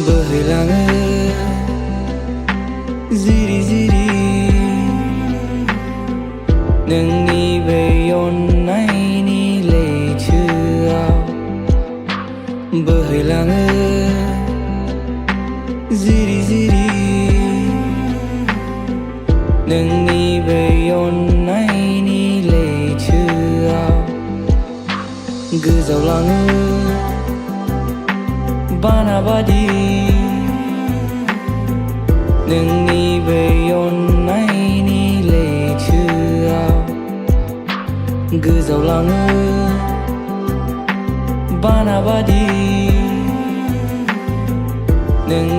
बोहैलाङो जिरि जिरि नोंनि बे अननायनि लैथोआव बोहैलाङो जिरि जिरि नोंनि बे अननायनि लैथोआव गोजावलाङो बाना बादि नोंनि बे अननायनि लैथोआव गोजावलाङो बाना बादि नों